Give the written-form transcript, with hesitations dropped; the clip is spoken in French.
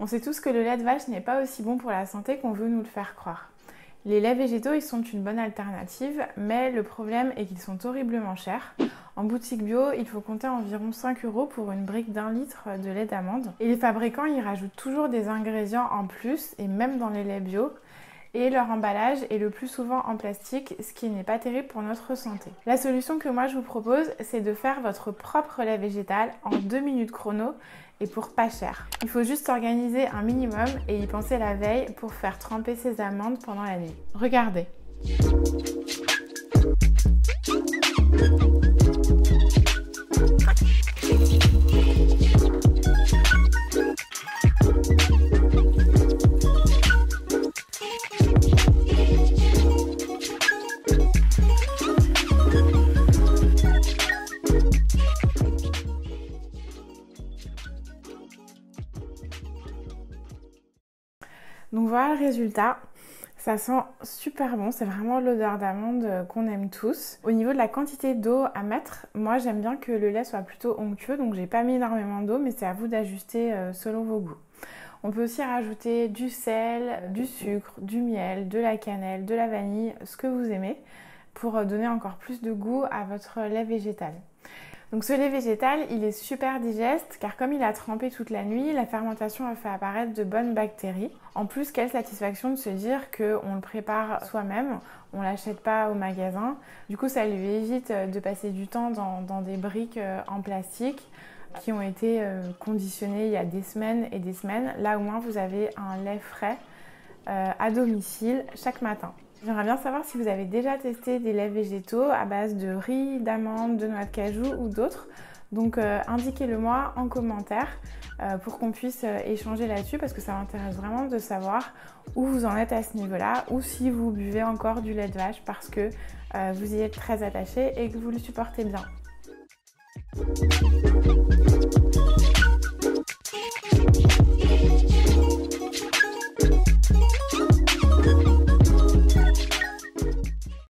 On sait tous que le lait de vache n'est pas aussi bon pour la santé qu'on veut nous le faire croire. Les laits végétaux, ils sont une bonne alternative, mais le problème est qu'ils sont horriblement chers. En boutique bio, il faut compter environ 5 € pour une brique d'1 litre de lait d'amande. Et les fabricants, ils rajoutent toujours des ingrédients en plus, et même dans les laits bio. Et leur emballage est le plus souvent en plastique, ce qui n'est pas terrible pour notre santé. La solution que moi je vous propose, c'est de faire votre propre lait végétal en 2 minutes chrono et pour pas cher. Il faut juste s'organiser un minimum et y penser la veille pour faire tremper ses amandes pendant la nuit. Regardez. Donc voilà le résultat, ça sent super bon, c'est vraiment l'odeur d'amande qu'on aime tous. Au niveau de la quantité d'eau à mettre, moi j'aime bien que le lait soit plutôt onctueux, donc j'ai pas mis énormément d'eau, mais c'est à vous d'ajuster selon vos goûts. On peut aussi rajouter du sel, du sucre, du miel, de la cannelle, de la vanille, ce que vous aimez, pour donner encore plus de goût à votre lait végétal. Donc ce lait végétal, il est super digeste car comme il a trempé toute la nuit, la fermentation a fait apparaître de bonnes bactéries. En plus, quelle satisfaction de se dire qu'on le prépare soi-même, on ne l'achète pas au magasin. Du coup, ça lui évite de passer du temps dans des briques en plastique qui ont été conditionnées il y a des semaines et des semaines. Là, au moins, vous avez un lait frais à domicile chaque matin. J'aimerais bien savoir si vous avez déjà testé des laits végétaux à base de riz, d'amandes, de noix de cajou ou d'autres. Donc indiquez-le moi en commentaire pour qu'on puisse échanger là-dessus parce que ça m'intéresse vraiment de savoir où vous en êtes à ce niveau-là ou si vous buvez encore du lait de vache parce que vous y êtes très attaché et que vous le supportez bien.